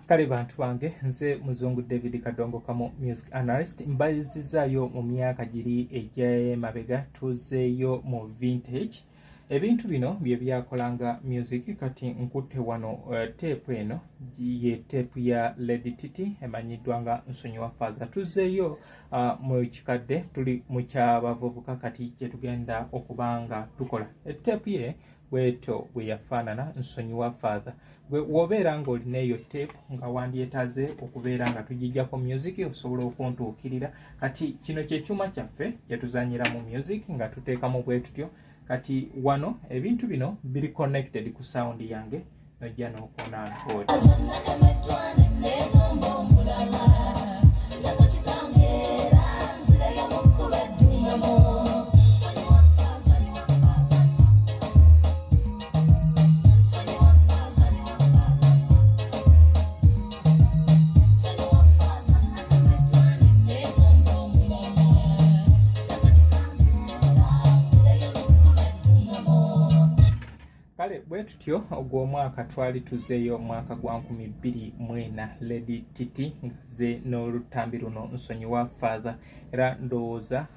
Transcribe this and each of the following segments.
Kale bantu bange nze muzungu David Kadongo kamo music analyst mbazizayo mu myaka giri egy'emabega tuzeeyo mu vintage. Ebintu bino bye byakolanga music kati nkutte wano tape eno ye tape ya Lady Titi emanyiddwa nga Nsonyiwa Faaza. Tuzeeyo mu kikadde tuli mu kyabavubuka kati kye tugenda okubanga tukola. Tape ye bweto bwe yafaanana Nsonyiwa Faaza. Wobeera ng'olina eyo tape nga wandyetaze okubeera nga tugijjako music osobola okuntuukirira. Kati kino kye kyuma kyaffe kye tuzannyira mu music nga tuteekamu bwe tutyo. Kati wano ebintu bino biri connected ku sound yange nojja n'okoona nkodi. Kale bwe tutyo ogw'omwaka twali tuzeeyo mwaka gwa 2024 Lady Titi ze n'olutambi luno Nsonyiwa Faaza. Era ndowooza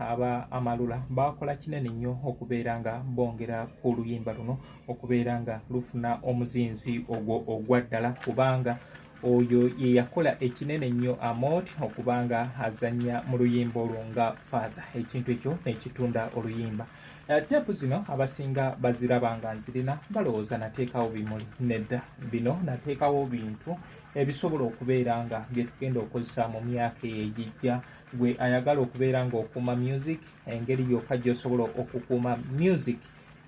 amalula bakola kinene nnyo okubeera nga bongera ku luyimba luno okubeera nga lufuna omuzinzi ogwa ddala kubanga oyo ye yakola ekinene nnyo amount okubanga azannya mu luyimba olwo nga Faaza. Ekintu ekyo nekitunda oluyimba. Tape zino abasinga baziraba nga nzirina balowooza nateekawo bimuli. Nedda, bino nateekawo bintu ebisobola okubeera nga bye tugenda okukozesa mu myaka egijja. Gwe ayagala okubeera ng'okuuma music, engeri yokka gy'osobola okukuuma music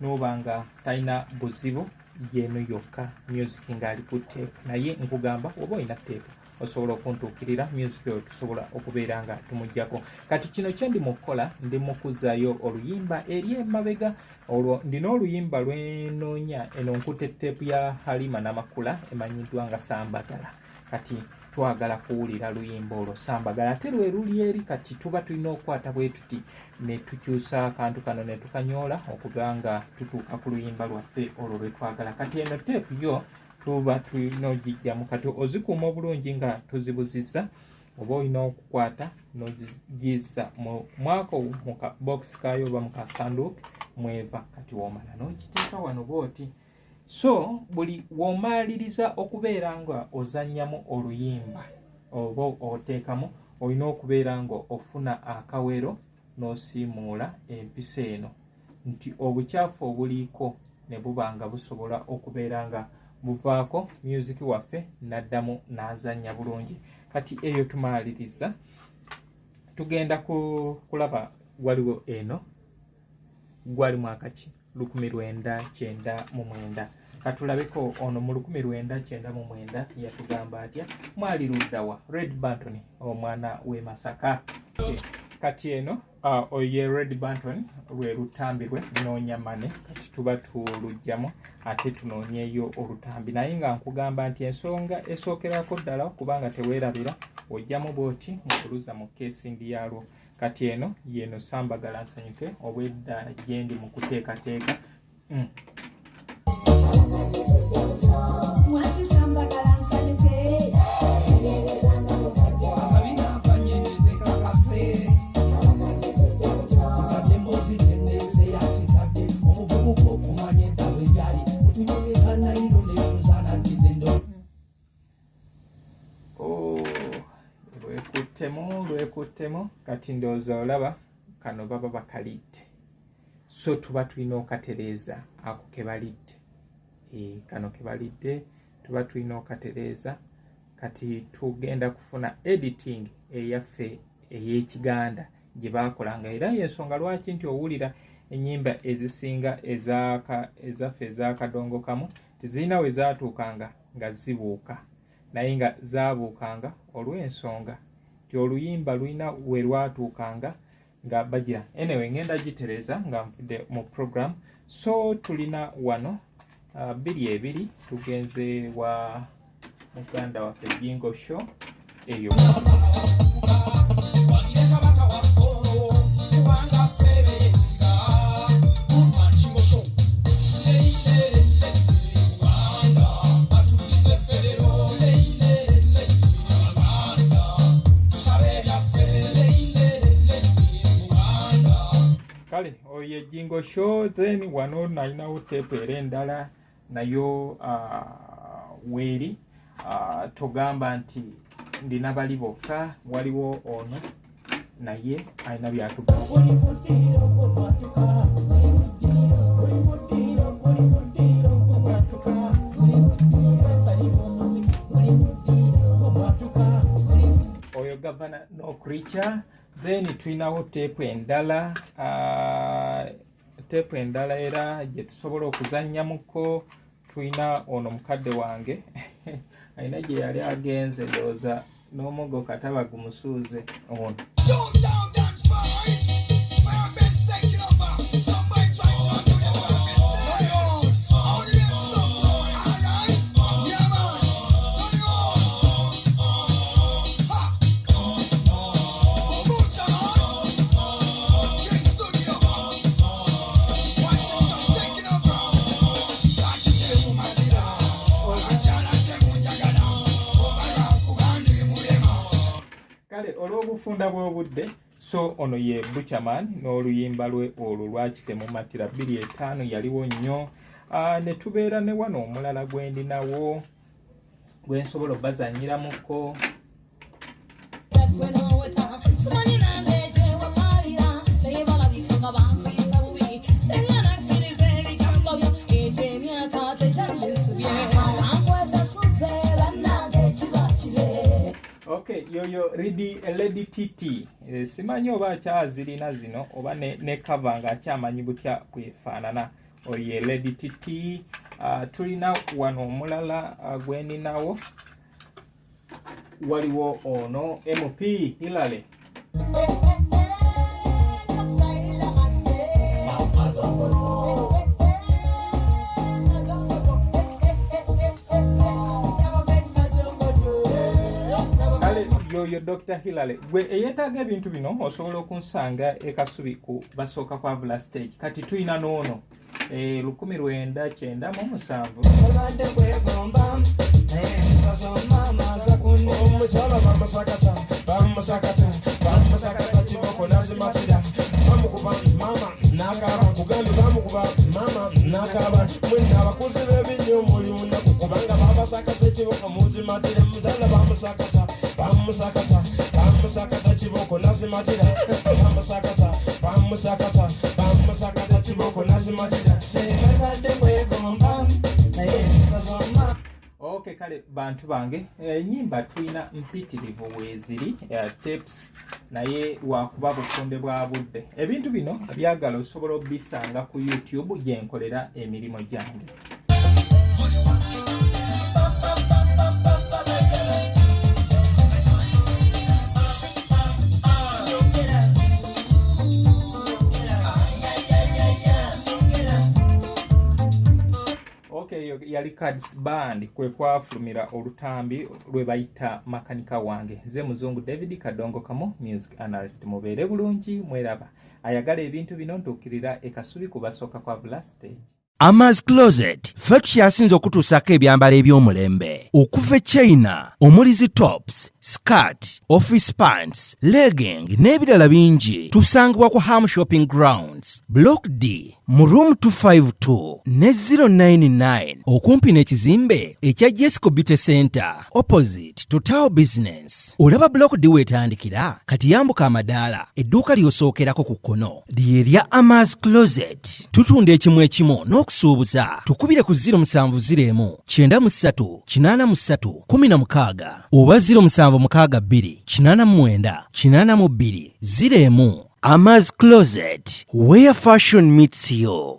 n'oba nga talina buzibu yeeno yokka music ng'ali ku tape. Naye nkugamba oba olina tape osobola okuntuukirira music oyo tusobola okubeera nga tumuggyako. Kati kino kye ndi mu kukola ndi mu kuzzaayo oluyimba eri emabega. Olwo ndina oluyimba lwenoonya eno nkutte tape ya Halima Namakula emanyiddwa nga Sambagala. Kati twagala kuwulira luyimba olwo Sambagala ate lwe luli eri. Kati tuba tulina okukwata bwe tuti ne tukyusa akantu kano ne tukanyoola okuba nga tutuuka ku luyimba lwaffe olwo lwe twagala. Kati eno tape yo tuba tulina ogijjamu kati ozikuuma obulungi nga tuzibuzizza oba olina okukwata n'ogiyisa mu mwaka mu ka box kayo oba mu kasanduuke mweva. Kati woomala n'ogiteeka wano bw'oti. So buli w'omaliriza okubeera nga ozannyamu oluyimba oba oteekamu olina okubeera nga ofuna akawero n'osiimuula empisa eno nti obukyafu obuliiko ne buba nga busobola okubeera nga buvaako music waffe n'addamu n'azannya bulungi. Kati eyo tumaliriza tugenda kulaba waliwo eno gwali mwaka ki 1999. Katulabeko ono mu 1999 yatugamba atya mwali luddawa Red Banton omwana w'e Masaka. Kati eno oye Red Banton lwe lutambi lwe noonya mane. Kati tuba tulugjamu ate tunoonyeeyo olutambi naye nga nkugamba nti ensonga esookerako ddala kubanga teweerabira ojjamu bw'oti nkuluza mu keesindi yaalwo. Kati eno yeno Sambagala nsanyuke obwedda gyendi mu kuteekateeka. Lwekuttemu kati ndowooza olaba kano baba bakalidde. So tuba tulina okatereeza ako ke balidde. Kano ke balidde tuba tulina okatereeza. Kati tugenda kufuna editing eyaffe ey'Ekiganda gye baakolanga. Era y'ensonga lwaki nti owulira ennyimba ezisinga ezaffe ez'akadongo kamu tezirina we zaatuukanga nga zibuuka naye nga zaabuukanga olw'ensonga nti oluyimba lulina we lwatuukanga nga bagira. Anyway ngenda gitereeza nga nvudde mu program. So tulina wano 2 tugenze wa muganda waffe Jingo Show eyo. Jingo Show, then wano nalinawo tape era endala nayo weeri togamba nti ndina bali bokka waliwo ono naye alina byatugamba. Oyo Governor No Creature. Then tulinawo tape endala era gye tusobola okuzannyamuko. Tulina ono mukadde wange alina gye yali agenze ndowooza n'omuggo kataba gumusuuze ono. Olw'obufunda bw'obudde so ono ye Butcherman n'oluyimba lwe olwo lwakitemu matira 25 yaliwo nnyo. Ne tubeera ne wano omulala gwendinawo gwensobola obbazanyiramuko. Okay, yoyo Lady TT. Simanyi oba akyazirina zino oba ne cover nga akyamanyi butya bwefaanana. Oye Lady TT. Tulina wano omulala gweninawo. Waliwo ono MP Hillary. Yoyo Dr. Hillary gwe eyetaaga ebintu bino osobola okunsanga ekasubi ku basooka kwa Vula stage. Kati tuyina n'ono 1997 bamusakata chiboko nazimatira bamusakata chiboko nazimatira. Okay, kale bantu bange nyimba tulina mpitirivu weeziri tips naye wakuba bufunde bwa budde. Ebintu bino byagala osobola obisanga ku YouTube gye nkolera emirimu gyange. Yali Cards Band kwe kwafulumira olutambi lwe bayita makanika wange. Ze muzungu David Kadongo Kamo, music analyst. Mubeere bulungi mweraba. Ayagala ebintu bino ntuukirira ekasubi ku basooka kwa Vula stage. Ama's Closet ffe tukyasinza okutuusako ebyambalo eby'omulembe okuva e China omuli zi tops, skirt, office pants, legging n'ebirala bingi. Tusangibwa ku Ham Shopping Grounds Block D mu room 252 ne 099 okumpi n'ekizimbe ekya Jesco Beauty Center opposite to Tao Business. Olaba Block D wetandikira kati yambuka amadaala edduuka ly'osookerako ku kkono ly'erya Ama's Closet. Tutunda ekimu ekimu n'okusuubuza. Tukubire ku 0701 93 83 16 oba 0762 89 82 01. Ama's Closet, where fashion meets you.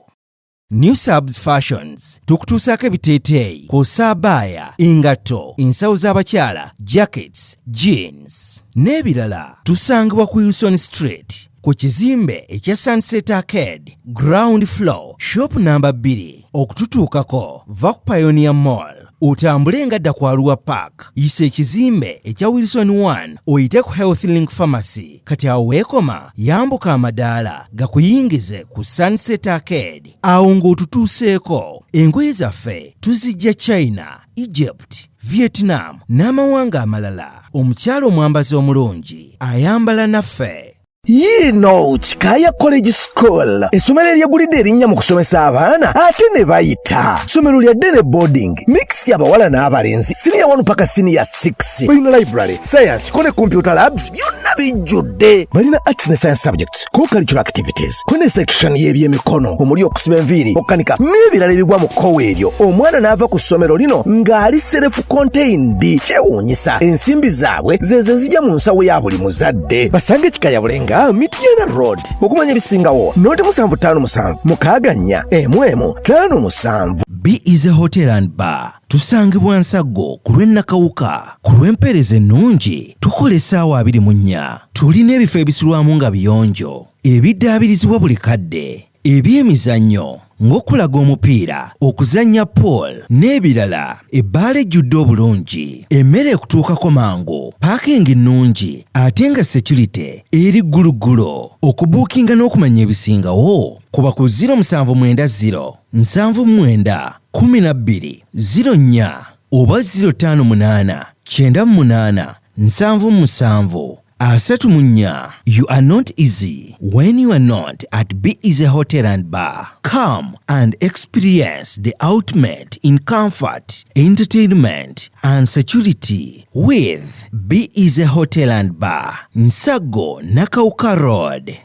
New Subs Fashions tukutuusako ebiteeteeyi kw'ossa abaya, engatto, ensawo z'abakyala, jackets, jeans n'ebirala. Tusangibwa ku Wilson Street ku kizimbe ekya Sunset Arcade ground floor shop number 2. Okututuukako va ku Pioneer Mall otambule ngadda ku Arua Park yisa ekizimbe ekya Wilson 1 oyite ku Health Link Pharmacy. Kati awo weekoma yambuka amadaala gakuyingize ku Sunset Arcade awo ng'otutuuseeko. Engoye zaffe tuzijja China, Egypt, Vietnam n'amawanga amalala. Omukyala omwambazi omulungi ayambala naffe. Yino Chikaya College School essomero eryagulidde erinnya mu kusomesa abaana ate ne bayita ssomero lya Dene Boarding mix y'abawala n'abalenzi senior 1 paka senior 6 balina library science ko ne computer labs byonna bijjudde balina arts ne science subjects co-curricular activities ko ne section y'ebyemikono omuli okusiba enviiri okukanika n'ebirala ebigwa mu kkowe eryo omwana n'ava ku ssomero lino ng'ali self contained kyewuunyisa ensimbi zaabwe ze zijja mu nsawo ya buli muzadde basange Chikaya Bulenga Mitiana Road okumanya bisingawo noti 757 mukaganya emwemu 57. B is a hotel and bar. Tusangibwa Nsago ku lw'Ennakawuka ku lw'empeereza ennungi tukola essaawa 24. Tulina ebifo ebisulwamu nga biyonjo ebiddaabirizibwa buli kadde ebyemizannyo ng'okulaga omupiira okuzannya pool n'ebirala ebbaala ejjudde obulungi emmere ekutuukako mangu paakingi nnungi ate nga security eri gguluggulo okubuukinga n'okumanya ebisingawo kuba ku 070 79 12 04 oba 058 98 77 Asatumunya, you are not easy when you are not at B is a hotel and bar. Come and experience the ultimate in comfort, entertainment and security with B is a hotel and bar. Nsago Nakauka Road.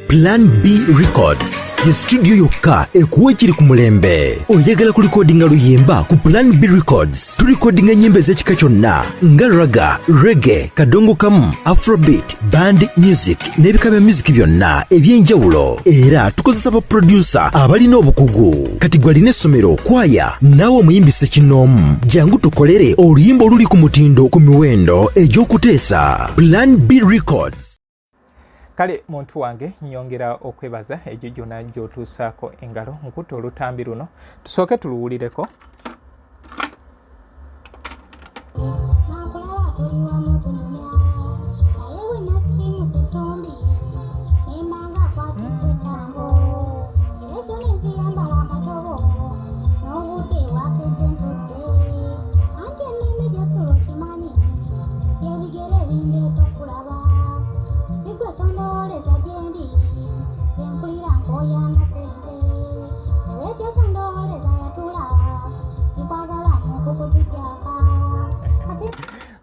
Plan B Records ye studio yokka ekuwa ekiri ku mulembe. Oyagala ku recordinga luyimba ku Plan B Records. Tu recordinga nyimbe z'ekika kyonna nga raga, reggae, kadongo kamu, afrobeat, band music n'ebika bya music byonna eby'enjawulo. Era tukozesa ba producer abalina obukugu. Kati gwalina essomero kwaya naawe omuyimbise kinoomu. Jangu tukolere oluyimba oluli ku mutindo ku miwendo egy'okuteesa. Plan B Records. Kale muntu wange nyongera okwebaza egyo gyonna gy'otuusaako engalo nkutte olutambi luno tusooke tuluwulireko.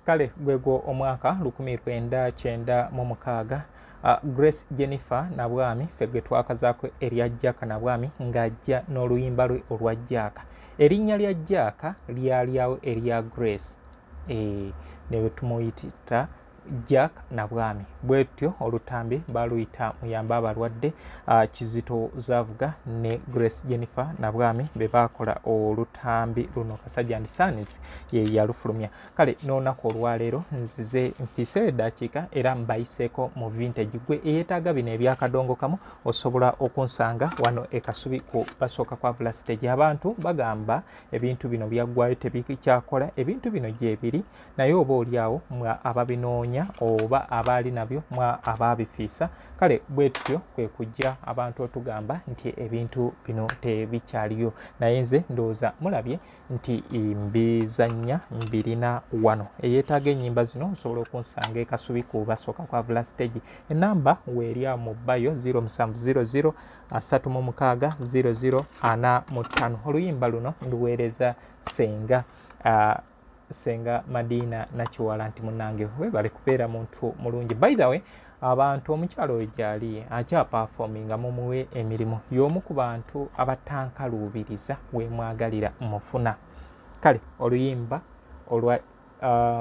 Kale gwegwo omwaka 1996 Grace Jennifer Nabwami fegwe twakazaako erya Jaaka Nabwami ng'ajja n'oluyimba lwe olwa Jaaka. Erinnya lya Jaaka lyalyawo erya Grace ne tumuyita Jack Nabwami. Bwetyo olutambi baluyita muyamba abalwadde. Kizito Zavuga ne Grace Jennifer Nabwami be bakola olutambi luno Kasajja and Sons ye yalufulumya. Kale n'olunaku olwaleero nzize mpise eddakiika era mbayiseeko mu vintage gwe eyeetaaga bino ebyakadongo kamu osobola okunsanga wano e Kasubi ku basooka kwa Vula Stage. Abantu bagamba ebintu bino byaggwayo tebikyakola, ebintu bino gye biri naye oba oliawo mwa ababinoonya oba abaali nabyo mwa ababifiisa. Kale bwetyo kwe kujja abantu otugamba nti ebintu bino tebikyaliyo, naye nze ndowooza mulabye nti mbizannya mbirina wano. Eyeetaaga ennyimba zino osobola okunsanga e Kasubi ku basooka kwa Vula Stage. Enamba weerya mu bbayo 0700 36 0045. Oluyimba luno nduweereza Senga Madina Nakiwala nti munange webale kubeera muntu mulungi. By the way, abantu omukyalo we gyali akya performinga mumuwe emirimu y'omu ku bantu abatankaluubiriza we mwagalira mufuna. Kale oluyimba olwa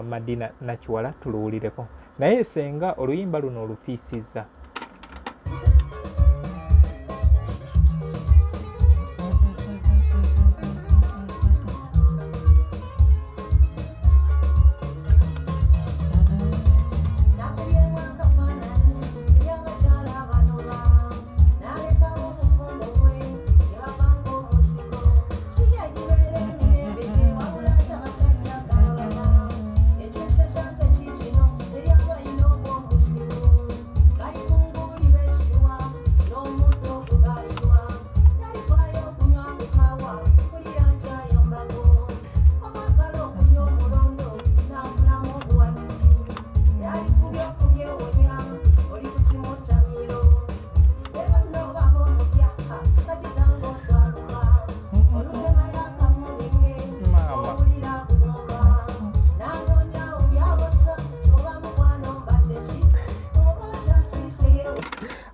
Madina Nakiwala tuluwulireko, naye Senga oluyimba luno olufiisiza. Bali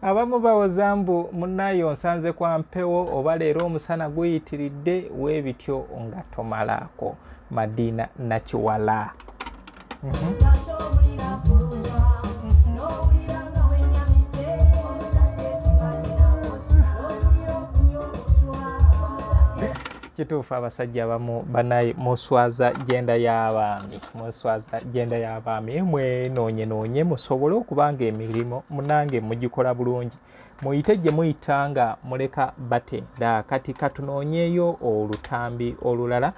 abamu bawoza mbu munnayo nsanze kwa mpewo oba leero omusana guyitiridde weebityo nga tomalaako. Madiina Nakiwala. Kituufu abasajja abamu banaye muswaza jenda y'abaami mwenoonye musobole okubanga emirimu munange mugikola bulungi muyite gye muyita nga muleka batenda. Kati katunoonyeeyo olutambi olulala.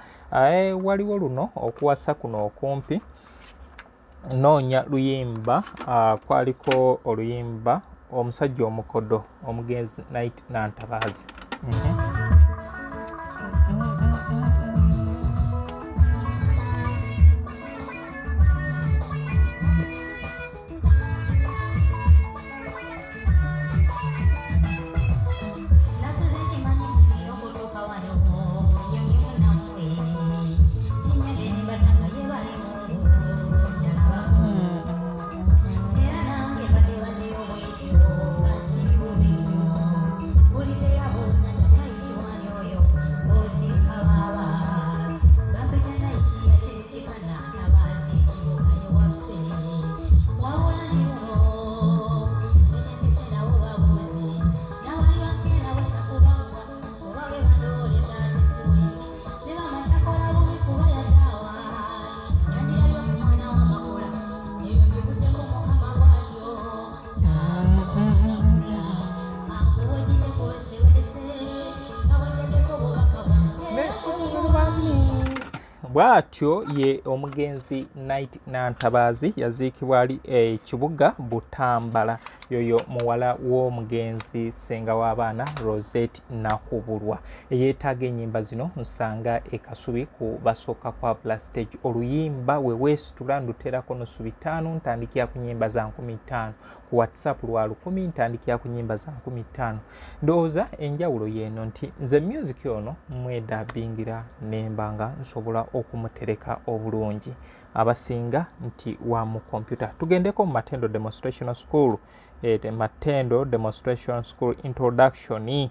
Waliwo luno okuwasa kuno okumpi noonya luyimba kwaliko oluyimba omusajja omukodo omugenzi Night Nantabaazi. Bwatyo ye omugenzi Night Nantabaazi yaziikibwa ali ekibuga Butambala. Yoyo muwala w'omugenzi ssenga w'abaana Rosette Nakubulwa. Eyeetaaga ennyimba zino nsanga ekasubi ku basooka kwa Plastage. Oluyimba we weesitula nduterako n'osubi 5 ntandikira ku nnyimba za 15. Ku WhatsApp lwa 10 ntandikira ku nnyimba za 15. Ndowooza enjawulo y'eno nti nze music ono mwedabingira nembanga nsobola okumutereka obulungi. Abasinga nti wa mu kompyuta. Tugendeko mu Matendo Demonstration School. Matendo Demonstration School Introduction.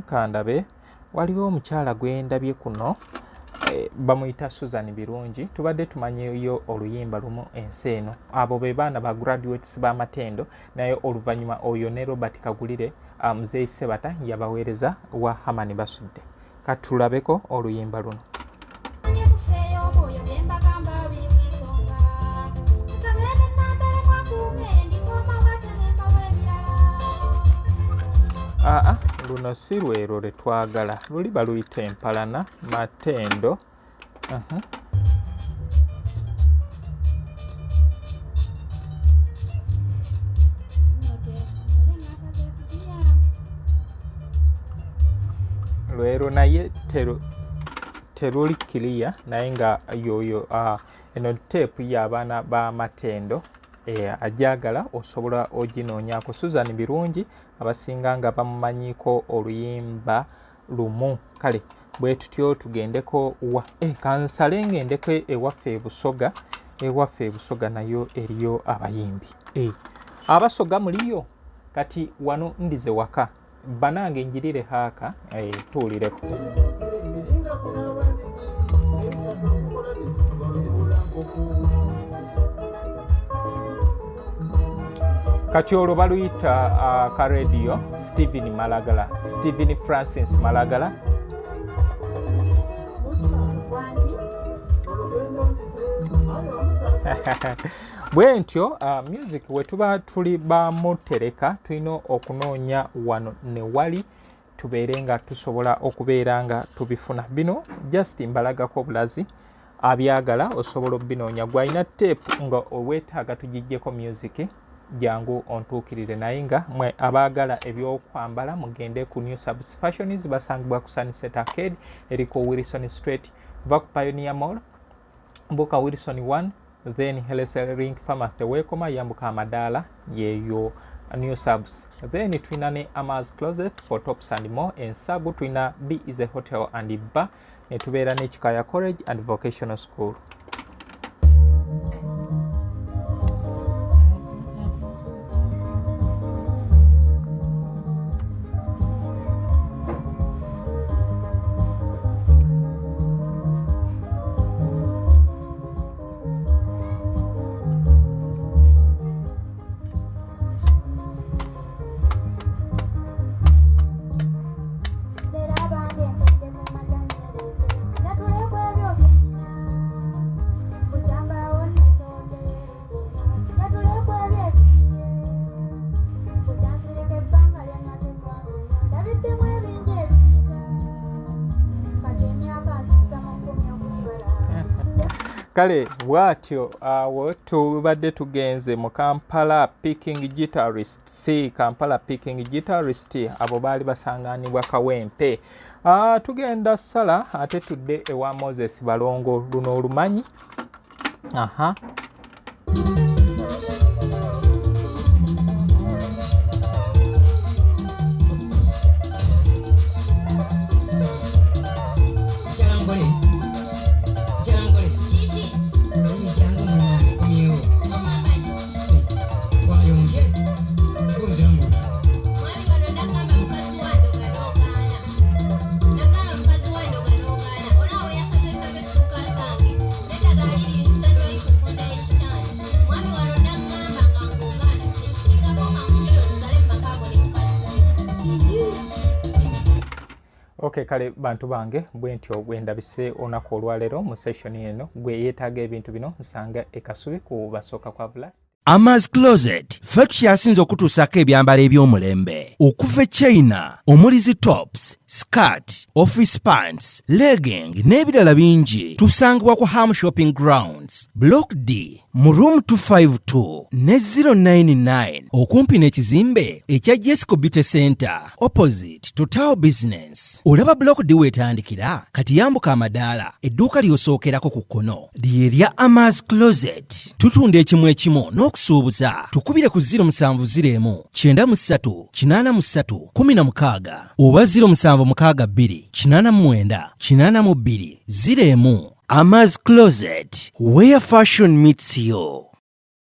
Kandabe waliwo omukyala gwe ndabye kuno bamuyita Susan Birungi. Tubadde tumanyeyo oluyimba lumu ensi eno. Abo be baana ba graduates ba Matendo, naye oluvannyuma oyo ne Robert Kagulire Muzeeyi Sebata yabaweereza wa Hamani Basudde. Katulabeko oluyimba luno. Luno si lwero lwe twagala, luli baluyita empalana Matendo. Lwero naye teruli kiriya naye nga yoyo eno teepu y'abaana ba Matendo. Ajagala osobola oginoonyaako. Susan Birungi abasinga nga bamumanyiiko oluyimba lumu. Kale bwe tutyo tugendeko kansale ngendeko ewaffe e Busoga nayo eriyo abayimbi. Abasoga muliyo kati wano ndize waka banange njirire haaka tuulireko. Kati olwo baluyita ka radio Stephen Malagala, Stephen Francis Malagala. Bwe ntyo music we tuba tuli bamutereka tulina okunoonya wano ne wali tubeere nga tusobola okubeera nga tubifuna. Bino just mbalagako bulazi abyagala osobola obinoonya. Gwalina tape nga oweetaaga tugijjeko music jangu ontuukirire, naye nga mwe abaagala ebyokwambala mugende ku New Subs Fashions basangibwa ku Sunset Arcade eriko Wilson Street. Va ku Pioneer Mall mbuka Wilson 1 then Helesel Link Farmers Tewekoma yambuka amadaala yeyo New Subs. Then twina ne Amaz Closet for Tops and More ensabu twina B is a Hotel and Bar ne tubeera ne Kikaya College and Vocational School. kale bwatyo awo tubadde tugenze mu Kampala Picking Guitarists. Kampala Picking Guitarists abo baali basanganibwa Kawempe. Tugenda sala ate tudde ewa Moses Balongo luno olumanyi. Okay, kale bantu bange bwentyo bwendabise onako olwalero mu session eno gwe yeetaaga ebintu bino nsanga ekasubi ku basooka kwa Blast. Ama's Closet ffe tukyasinza okutuusako ebyambalo eby'omulembe okuva e China omuli zi tops, skirt, office pants, legging n'ebirala bingi tusangibwa ku Ham Shopping Grounds Block D mu room 252 ne 099 okumpi n'ekizimbe ekya Jesco Beauty Center opposite Total Business. Olaba Block D wetandikira kati yambuka amadaala edduuka ly'osookerako ku kkono ly'erya Ama's Closet. Tutunda ekimu ekimu n'okusuubuza tukubire ku 0701 93 83 16 oba 0762 89 82 01. Ama's Closet, where fashion meets you.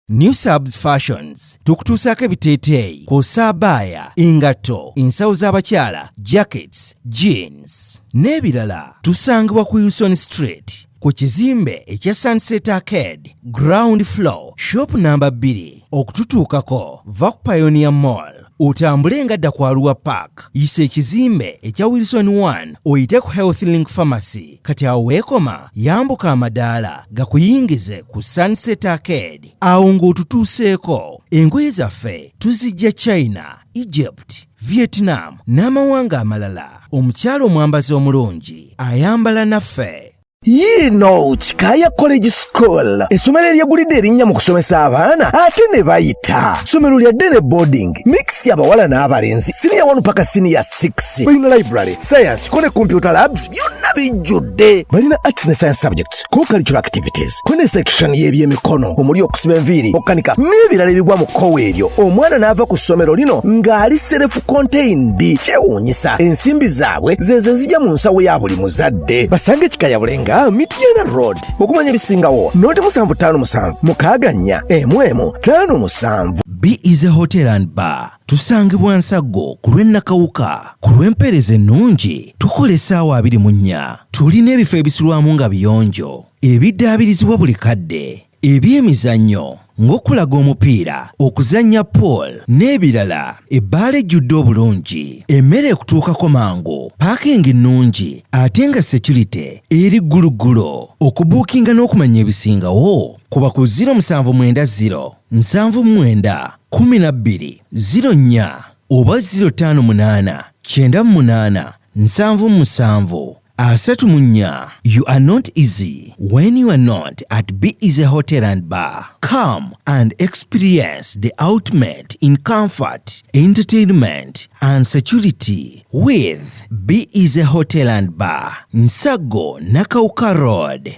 New Subs Fashions tukutuusako ebiteeteeyi kw'ossa abaya, engatto, ensawo z'abakyala, jackets, jeans n'ebirala. Tusangibwa ku Wilson Street ku kizimbe ekya Sunset Arcade ground floor shop number 2. Okututuukako va ku Pioneer Mall otambule ngadda ku Arua Park yisa ekizimbe ekya Wilson 1 oyite ku Health Link Pharmacy. Kati awo weekoma yambuka amadaala gakuyingize ku Sunset Arcade awo ng'otutuuseeko. Engoye zaffe tuzijja China, Egypt, Vietnam n'amawanga amalala. Omukyala omwambazi omulungi ayambala naffe. Yino Chikaya College School essomero eryegulidde erinnya mu kusomesa abaana ate ne bayita. Ssomero lya Dene Boarding mix y'abawala n'abalenzi senior 1 paka senior 6. Balina library, science, kone computer labs byonna bijjudde. Balina arts ne science subjects, co-curricular activities, kone section y'ebyemikono omuli okusiba enviiri, okukanika n'ebirala ebigwa mu kkowe eryo. Omwana n'ava ku ssomero lino ng'ali self contained. Kyewuunyisa ensimbi zaabwe ze zijja mu nsawo ya buli muzadde. Basange Chikaya Bulenga Mitiana Road okumanya ebisingawo noti 757 mukaganya emwemu 57. B is a hotel and bar. Tusangibwa Nsago ku lw'Ennakawuka ku lw'empeereza ennungi tukola essaawa 24. Tulina ebifo ebisulwamu nga biyonjo ebiddaabirizibwa buli kadde, ebyemizannyo ng'okulaga omupiira, okuzannya pool n'ebirala. Ebbaala ejjudde obulungi, emmere ekutuukako mangu, paakingi nnungi ate nga security eri gguluggulo. Okubuukinga n'okumanya ebisingawo kuba ku 0790 79 12 04 oba 058 98 77 34. You are not easy when you are not at B is a hotel and bar. Come and experience the ultimate in comfort, entertainment and security with B is a hotel and bar. Nsago Nakauka Road.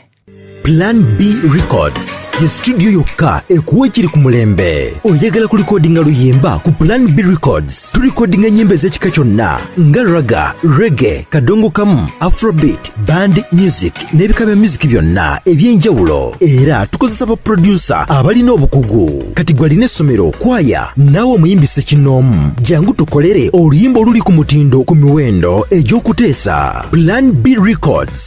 Plan B Records ye studio yokka ekuwa ekiri ku mulembe. Oyagala ku recordinga luyimba ku Plan B Records. Tu recordinga nyimbe z'ekika kyonna nga raga, reggae, kadongo kamu, afrobeat, band music n'ebika bya music byonna eby'enjawulo. Era tukozesa ba producer abalina obukugu. Kati gwalina essomero, kwaya, naawe omuyimbise kinoomu. Jangu tukolere oluyimba oluli ku mutindo ku miwendo egy'okuteesa. Plan B Records